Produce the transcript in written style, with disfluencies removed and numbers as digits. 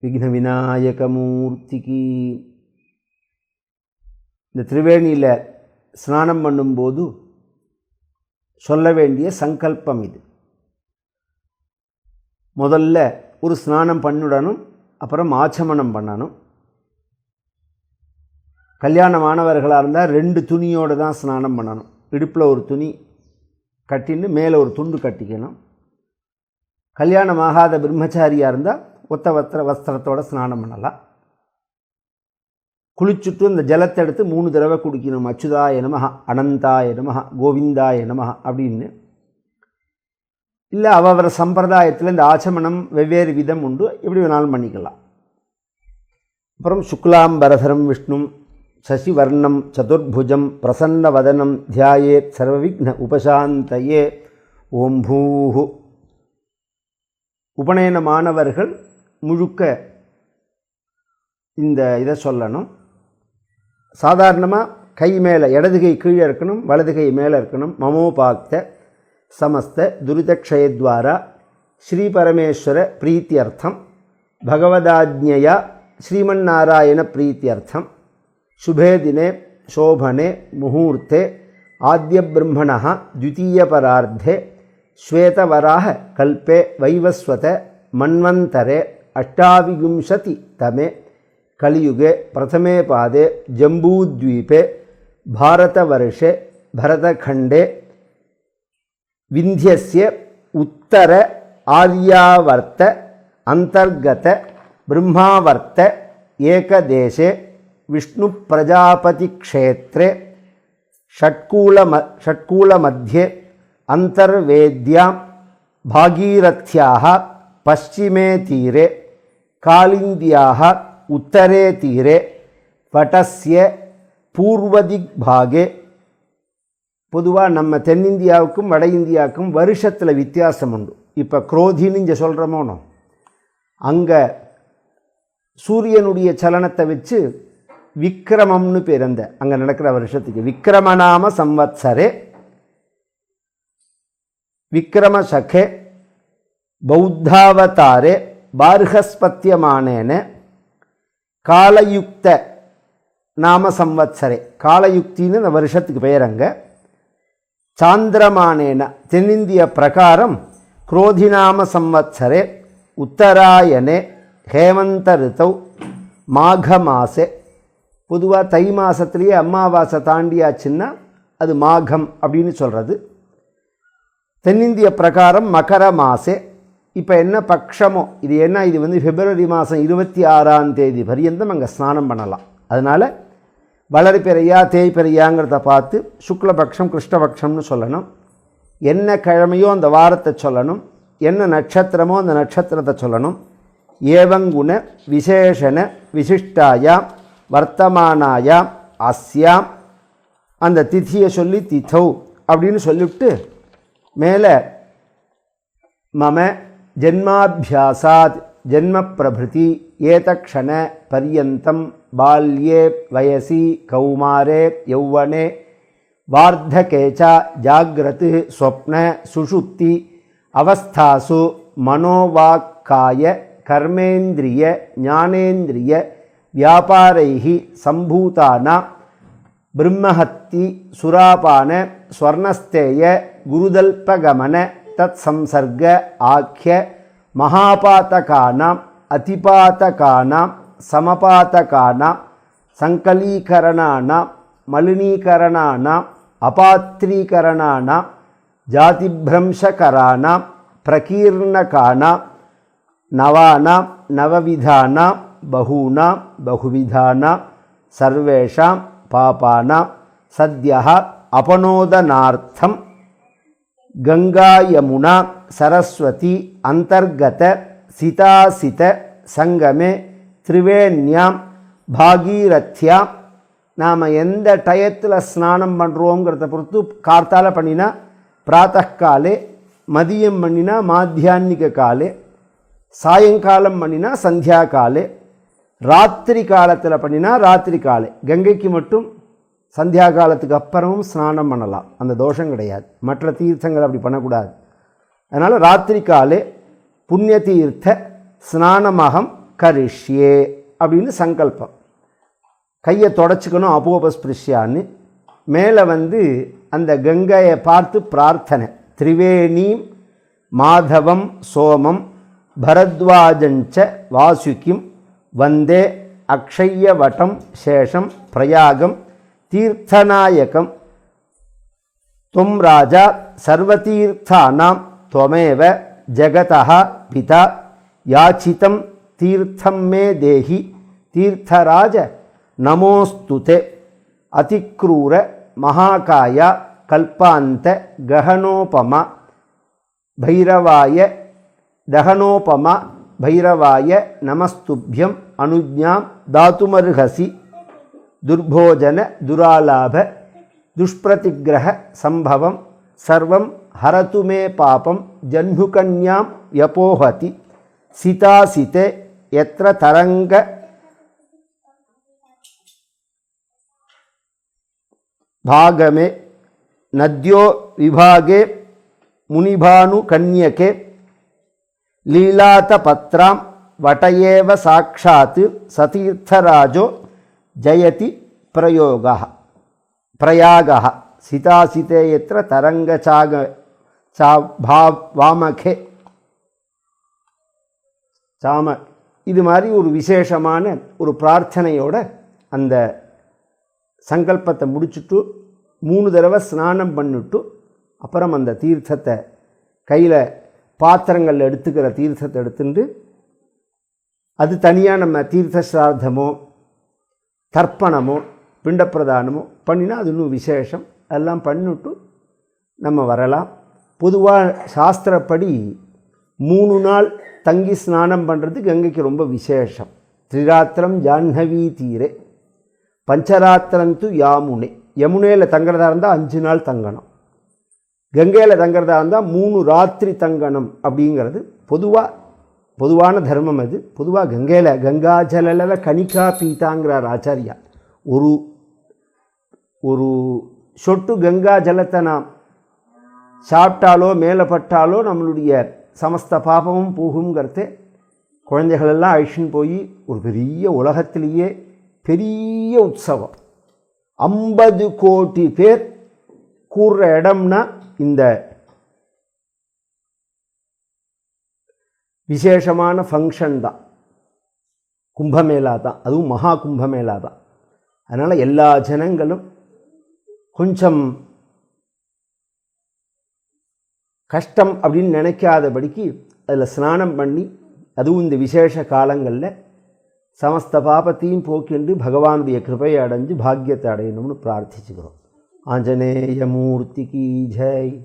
விக்ன விநாயகமூர்த்திக்கு. இந்த திரிவேணியில் ஸ்நானம் பண்ணும்போது சொல்ல வேண்டிய சங்கல்பம் இது. முதல்ல ஒரு ஸ்நானம் பண்ணிடணும், அப்புறம் ஆச்சமனம் பண்ணணும். கல்யாணமானவர்களாக இருந்தால் 2 துணியோடு தான் ஸ்நானம் பண்ணணும். இடுப்பில் ஒரு துணி கட்டின்னு மேலே ஒரு துண்டு கட்டிக்கணும். கல்யாணமாகாத பிரம்மச்சாரியாக இருந்தால் ஒத்த வஸ்திரத்தோடு ஸ்நானம் பண்ணலாம். குளிச்சுட்டு இந்த ஜலத்தை எடுத்து 3 தடவை குடிக்கணும். அச்சுதாய நமஹ, அனந்தாய நமஹ, கோவிந்தாய நமஹ அப்படின்னு. இல்லை அவர சம்பிரதாயத்தில் இந்த ஆச்சமனம் வெவ்வேறு விதம் உண்டு, எப்படி வேணாலும் பண்ணிக்கலாம். அப்புறம் சுக்லாம்பரதரம் விஷ்ணும் சசிவர்ணம் சதுர்புஜம் பிரசன்னவதனம் தியாயேத் சர்வவிக்ன உபசாந்தயே ஓம் பூஹு. உபநயனமானவர்கள் முழுக்க இந்த இதை சொல்லணும். சாதாரணமாக கை மேலே, இடது கை கீழே இருக்கணும், வலது கை மேலே இருக்கணும். மமோபாக்த சமஸ்த துரிதக்ஷயத்வாரா ஸ்ரீ பரமேஸ்வர பிரீத்தியர்த்தம் பகவதாஜ்ஞயா ஸ்ரீமன்னாராயண பிரீத்தியர்த்தம் சுபே தினே சோபனே முகூர்த்தே ஆத்ய பிரம்மணः த்விதீய பரார்த்தே ஸ்வேதவராக கல்பே வைவஸ்வத மன்வந்தரே அஷ்டாவிகும்சதி தமே கலியுகே பிரதமே பாதே ஜம்பூத்வீபே பாரதவர்ஷே பரதகண்டே விந்தியஸ்ய உத்தர ஆர்யாவர்த்த அந்தர்கத பிரம்மாவர்த்த ஏகதேசே விஷ்ணு பிரஜாபதி க்ஷேத்ரே ஷட்கூலமத்தியே அந்தர்வேத்யாம் பாகீரத்யாः பश्चिमे தீரே காலிந்தியாः உத்தரே தீரே வடஸ்ய பூர்வதிக்பாகே. பொதுவாக நம்ம தென்னிந்தியாவுக்கும் வட இந்தியாவுக்கும் வருஷத்தில் வித்தியாசம் உண்டு. இப்போ குரோதின்னு இங்கே சொல்கிறோமோனோ, அங்கே சூரியனுடைய சலனத்தை வச்சு விக்ரமம்னு பேர். அந்த அங்கே நடக்கிற வருஷத்துக்கு விக்ரமநாம சம்வத்சரே விக்ரமசகே பௌத்தாவதாரே பார்ஹஸ்பத்தியமானேன காலயுக்த நாம சம்வத்சரே. காலயுக்தின்னு அந்த வருஷத்துக்கு பெயர். அங்கே சாந்திரமானேன தென்னிந்திய பிரகாரம் குரோதிநாம சம்வத்சரே உத்தராயணே ஹேமந்த ரிதௌ மாக மாசே. பொதுவாக தை மாதத்துலேயே அமாவாசை தாண்டியாச்சுன்னா அது மாகம் அப்படின்னு சொல்கிறது. தென்னிந்திய பிரகாரம் மகர மாசே. இப்போ என்ன பட்சமோ இது என்ன, இது பிப்ரவரி மாதம் 26ஆம் தேதி பரியந்தம் அங்கே ஸ்நானம் பண்ணலாம். அதனால் வளர்பிறையா தேய்பிறையாங்கிறத பார்த்து சுக்லபக்ஷம் கிருஷ்ணபக்ஷம்னு சொல்லணும். என்ன கிழமையோ அந்த வாரத்தை சொல்லணும், என்ன நட்சத்திரமோ அந்த நட்சத்திரத்தை சொல்லணும். ஏவங்குண விசேஷண விசிஷ்டாயாம் வர்த்தமானாயாம் அஸ்யாம் அந்த திதியை சொல்லி திதௌ அப்படின்னு சொல்லிவிட்டு மேலே மம ஜென்மாபியாசாத் ஜென்ம பிரபிருதி ஏதக்ஷண பர்யந்தம் பால்யே வயசி கௌமாரே யௌவனே வார்த்தகேச்ச ஜாக்ரத் ஸ்வப்ன சுஷுப்தி அவஸ்தாசு மனோவாக்காய கர்மேந்திரிய ஞானேந்திரிய வியாபாரைஹி சம்பூதானாம் பிரம்மஹத்தி சுராபான ஸ்வர்ணஸ்தேய குருதல்பகமன தத் சம்சர்க ஆக்கிய மகாபாதகானாம் அதிபாதகானாம் சமபாதகானாம் சங்கலீகரணானாம் மலினீகரணானாம் அபாத்ரீகரணானாம் ஜாதிப்ரம்சகரானாம் பிரகீர்ணகானாம் நவானாம் நவவிதானாம் பகூனாம் பகுவிதானாம் சர்வேஷாம் பாபானாம் சத்யஹ அபனோதனார்த்தம் கங்கா யமுனா சரஸ்வதி அந்தர்கத சிதாசித சங்கமே திரிவேண்யாம் பாகீரத்யாம். நாம் எந்த டயத்தில் ஸ்நானம் பண்ணுறோங்கிறத பொறுத்து கார்த்தால பண்ணினா பிராத்தகாலே, மதியம் பண்ணினா மாத்தியான்னிக காலே, சாயங்காலம் பண்ணினா சந்தியா காலே, ராத்திரி காலத்தில் பண்ணினா ராத்திரி காலே. கங்கைக்கு மட்டும் சந்தியா காலத்துக்கு அப்புறமும் ஸ்நானம் பண்ணலாம், அந்த தோஷம் கிடையாது. மற்ற தீர்த்தங்கள் அப்படி பண்ணக்கூடாது. அதனால் ராத்திரி காலே புண்ணிய தீர்த்த ஸ்நானமகம் கரிஷ்யே அப்படின்னு சங்கல்பம். கையை தொடச்சிக்கணும் அபோபஸ்பிருஷ்யான்னு. மேலே அந்த கங்கையை பார்த்து பிரார்த்தனை. திரிவேணீம் மாதவம் சோமம் பரத்வாஜஞ்ச வாசுகிம் வந்தே அக்ஷய்யவட்டம் சேஷம் பிரயாகம் தீர்த்தநாயகம் துவம் ராஜா சர்வதீர்த்தானாம் துவமேவ ஜகதः பிதா யாச்சிதம் தீர்த்தம் மே தேஹி தீர்த்தராஜ நமோஸ்துதே அதிக்ரூர மகாகாய கல்பாந்த கஹனோபமா பைரவாய தகனோபமா பைரவாய நமஸ்துப்யம் அனுஜ்ஞாம் தாத்துமர்ஹசி துர்போஜன துராலாப துஷ்பிரதிகிரக சம்பவம் சர்வம் ஹரது மே பாபம் ஜன்னுகன்யாம் யபோஹதி சிதாசிதே யத்ர தரங்க பாகமே நத்யோ விபாகே முனிபானு கன்யகே லீலாத பத்ராம் வட்டயேவ சாட்சாத் சதீர்த்தராஜோ ஜயதி பிரயாகः சிதாசிதே யத்ர தரங்க வாமகே சாம. இது மாதிரி ஒரு விசேஷமான ஒரு பிரார்த்தனையோட அந்த சங்கல்பத்தை முடிச்சுட்டு 3 தடவை ஸ்நானம் பண்ணிட்டு அப்புறம் அந்த தீர்த்தத்தை கையில் பாத்திரங்களில் எடுத்துக்கிற தீர்த்தத்தை எடுத்துட்டு அது தனியாக நம்ம தீர்த்த சிரார்த்தமோ தர்ப்பணமோ பிண்டப்பிரதானமோ பண்ணினா அது இன்னும் விசேஷம். அதெல்லாம் பண்ணிவிட்டு நம்ம வரலாம். பொதுவாக சாஸ்திரப்படி 3 நாள் தங்கி ஸ்நானம் பண்ணுறது கங்கைக்கு ரொம்ப விசேஷம். திரிராத்திரம் ஜாஹ்னவி தீரே பஞ்சராத்திரந்து யாமுனே. யமுனையில் தங்குறதா இருந்தால் 5 நாள் தங்கணும். கங்கையில் தங்குறதா இருந்தால் 3 ராத்திரி தங்கணும் அப்படிங்கிறது பொதுவான தர்மம். அது பொதுவாக கங்கையில் கங்காஜலவ கணிகா பீதாங்கிறார் ஆச்சாரியா. ஒரு சொட்டு கங்கா ஜலத்தை நாம் சாப்பிட்டாலோ மேலே பட்டாலோ நம்மளுடைய சமஸ்த பாபமும் போகுங்கிறத குழந்தைகளெல்லாம் அழிச்சுன்னு போய் ஒரு பெரிய உலகத்திலேயே பெரிய உற்சவம் 50 கோடி பேர் கூடுற இடம்னா இந்த விசேஷமான ஃபங்க்ஷன் தான், கும்பமேளா தான். அதுவும் மகா கும்பமேளா தான். அதனால் எல்லா ஜனங்களும் கொஞ்சம் கஷ்டம் அப்படின்னு நினைக்காதபடிக்கு அதில் ஸ்நானம் பண்ணி, அதுவும் இந்த விசேஷ காலங்களில் சமஸ்த பாபத்தையும் போக்கிண்டு பகவானுடைய கிருபையை அடைஞ்சு பாக்கியத்தை அடையணும்னு பிரார்த்திச்சுக்கிறோம். ஆஞ்சநேய மூர்த்திக்கு ஜெய்.